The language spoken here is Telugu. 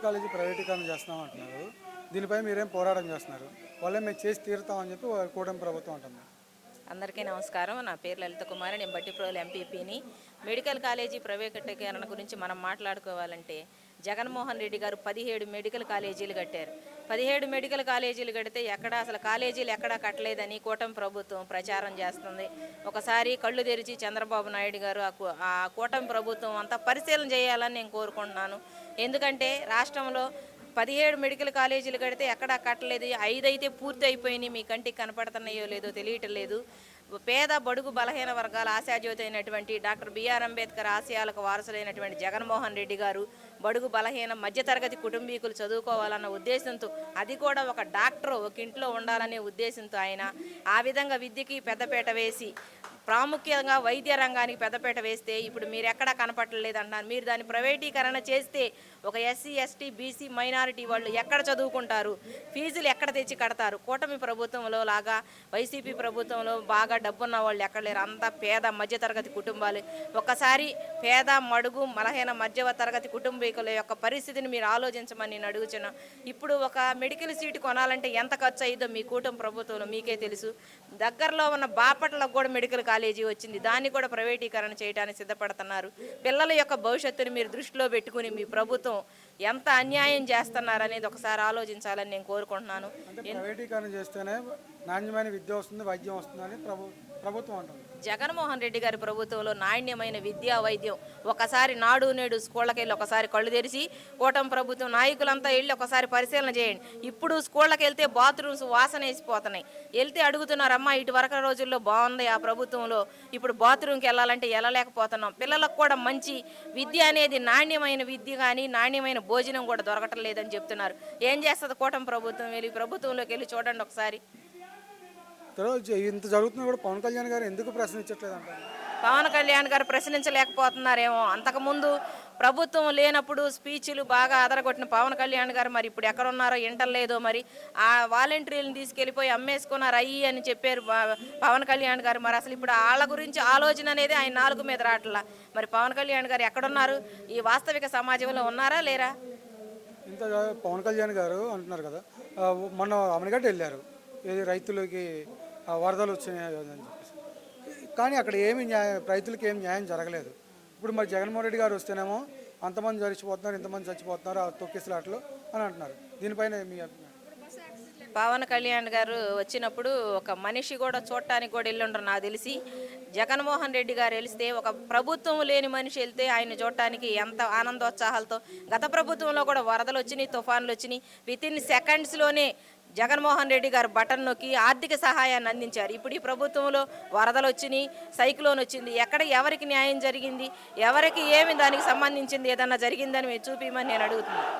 కాలేజీ ప్రైవేటీకరణ చేస్తున్నాం అంటున్నారు. దీనిపై మీరేం పోరాటం చేస్తున్నారు? వాళ్ళే మేము చేసి తీరుతామని చెప్పి కూటమి ప్రభుత్వం అంటుంది. అందరికీ నమస్కారం. నా పేరు లలిత కుమారి. నేను బట్టిప్రోలు ఎంపీపీని. మెడికల్ కాలేజీ ప్రైవేటీకరణ గురించి మనం మాట్లాడుకోవాలంటే జగన్మోహన్ రెడ్డి గారు 17 మెడికల్ కాలేజీలు కట్టారు. 17 మెడికల్ కాలేజీలు కడితే అసలు కాలేజీలు ఎక్కడా కట్టలేదని కూటమి ప్రభుత్వం ప్రచారం చేస్తుంది. ఒకసారి కళ్ళు తెరిచి చంద్రబాబు నాయుడు గారు ఆ కూటమి ప్రభుత్వం అంతా పరిశీలన చేయాలని నేను కోరుకుంటున్నాను. ఎందుకంటే రాష్ట్రంలో 17 మెడికల్ కాలేజీలు కడితే ఎక్కడా కట్టలేదు. 5 అయితే పూర్తి అయిపోయినాయి. మీ కంటికి కనపడుతున్నాయో లేదో తెలియటం లేదు. పేద బడుగు బలహీన వర్గాల ఆశాజ్యోతి అయినటువంటి డాక్టర్ బిఆర్ అంబేద్కర్ ఆశయాలకు వారసులైనటువంటి జగన్మోహన్ రెడ్డి గారు బడుగు బలహీన మధ్యతరగతి కుటుంబీకులు చదువుకోవాలన్న ఉద్దేశంతో, అది కూడా ఒక డాక్టర్ ఒక ఇంట్లో ఉండాలనే ఉద్దేశంతో ఆయన ఆ విధంగా విద్యకి పెద్దపీట వేసి ప్రాముఖ్యంగా వైద్య రంగానికి పెద్దపీట వేస్తే ఇప్పుడు మీరు ఎక్కడా కనపట్టలేదు అంటున్నారు. మీరు దాన్ని ప్రైవేటీకరణ చేస్తే ఒక ఎస్సీ ఎస్టీ బీసీ మైనారిటీ వాళ్ళు ఎక్కడ చదువుకుంటారు? ఫీజులు ఎక్కడ తెచ్చి కడతారు? కూటమి ప్రభుత్వంలో లాగా వైసీపీ ప్రభుత్వంలో బాగా డబ్బున్న వాళ్ళు ఎక్కడ లేరు. అంతా పేద మధ్యతరగతి కుటుంబాలు. ఒక్కసారి పేద మడుగు బలహీన మధ్య తరగతి కుటుంబీకుల యొక్క పరిస్థితిని మీరు ఆలోచించమని నేను అడుగుతున్నా. ఇప్పుడు ఒక మెడికల్ సీటు కొనాలంటే ఎంత ఖర్చు అయ్యిందో మీ కూటమి ప్రభుత్వంలో మీకే తెలుసు. దగ్గరలో ఉన్న బాపట్లకు కూడా మెడికల్ కాలేజీ వచ్చింది. దాన్ని కూడా ప్రైవేటీకరణ చేయడానికి సిద్ధపడుతున్నారు. పిల్లల యొక్క భవిష్యత్తుని మీరు దృష్టిలో పెట్టుకుని మీ ప్రభుత్వం ఎంత అన్యాయం చేస్తున్నారనేది ఒకసారి ఆలోచించాలని నేను కోరుకుంటున్నాను. ప్రైవేటీకరణ చేస్తేనే నాణ్యమైన విద్య వస్తుంది, వైద్యం వస్తుందని ప్రభుత్వం అంటుంది. జగన్మోహన్ రెడ్డి గారి ప్రభుత్వంలో నాణ్యమైన విద్యా వైద్యం ఒకసారి నాడు నేడు స్కూళ్ళకి వెళ్ళి ఒకసారి కళ్ళు తెరిచి కూటమి ప్రభుత్వం నాయకులంతా వెళ్ళి ఒకసారి పరిశీలన చేయండి. ఇప్పుడు స్కూళ్ళకి వెళ్తే బాత్రూమ్స్ వాసన వేసిపోతున్నాయి. వెళ్తే అడుగుతున్నారు, అమ్మ ఇటు వరకు రోజుల్లో బాగుంది ఆ ప్రభుత్వంలో, ఇప్పుడు బాత్రూమ్కి వెళ్ళాలంటే వెళ్ళలేకపోతున్నాం. పిల్లలకు కూడా మంచి విద్య అనేది నాణ్యమైన విద్య కానీ నాణ్యమైన భోజనం కూడా దొరకటం లేదని చెప్తున్నారు. ఏం చేస్తుంది కూటమి ప్రభుత్వం? వెళ్ళి ప్రభుత్వంలోకి వెళ్ళి చూడండి ఒకసారి. తర్వాత ఇంత జరుగుతున్నా కూడా పవన్ కళ్యాణ్ గారు ఎందుకు ప్రశ్నించట్లేదు అంటారు? పవన్ కళ్యాణ్ గారు ప్రశ్నించలేకపోతున్నారేమో. అంతకుముందు ప్రభుత్వం లేనప్పుడు స్పీచ్లు బాగా అదరగొట్టిన పవన్ కళ్యాణ్ గారు మరి ఇప్పుడు ఎక్కడున్నారో ఇంటర్లేదో. మరి ఆ వాలంటీర్లను తీసుకెళ్ళిపోయి అమ్మేసుకున్నారు అయ్యి అని చెప్పారు పవన్ కళ్యాణ్ గారు. మరి అసలు ఇప్పుడు వాళ్ళ గురించి ఆలోచన అనేది ఆయన నాలుగు మీద రావట్లా. మరి పవన్ కళ్యాణ్ గారు ఎక్కడున్నారు? ఈ వాస్తవిక సమాజంలో ఉన్నారా లేరా? ఇంత పవన్ కళ్యాణ్ గారు అంటున్నారు కదా, మొన్న అమనగడ్డ వెళ్ళారు, ఏది రైతులకి వరదలు వచ్చినాయి అని చెప్పేసి. కానీ అక్కడ రైతులకి ఏం న్యాయం జరగలేదు. ఇప్పుడు మరి జగన్మోహన్ రెడ్డి గారు వస్తేనేమో అంతమంది చచ్చిపోతున్నారు, ఇంతమంది చచ్చిపోతున్నారు ఆ తొక్కిసలాట్లు అని అంటున్నారు. దీనిపైన మీ అభిప్రాయం? పవన్ కళ్యాణ్ గారు వచ్చినప్పుడు ఒక మనిషి కూడా చూడటానికి కూడా వెళ్ళుండ్రు నాకు తెలిసి. జగన్మోహన్ రెడ్డి గారు వెళితే ఒక ప్రభుత్వం లేని మనిషి వెళ్తే ఆయన చూడటానికి ఎంత ఆనందోత్సాహాలతో. గత ప్రభుత్వంలో కూడా వరదలు వచ్చినాయి, తుఫాన్లు వచ్చినాయి. వితిన్ సెకండ్స్లోనే జగన్మోహన్ రెడ్డి గారు బటన్ నొక్కి ఆర్థిక సహాయాన్ని అందించారు. ఇప్పుడు ఈ ప్రభుత్వంలో వరదలు వచ్చినాయి, సైక్లోన్ వచ్చింది. ఎక్కడ ఎవరికి న్యాయం జరిగింది? ఎవరికి ఏమి దానికి సంబంధించింది ఏదన్నా జరిగిందని మీరు చూపించమని నేను అడుగుతున్నాను.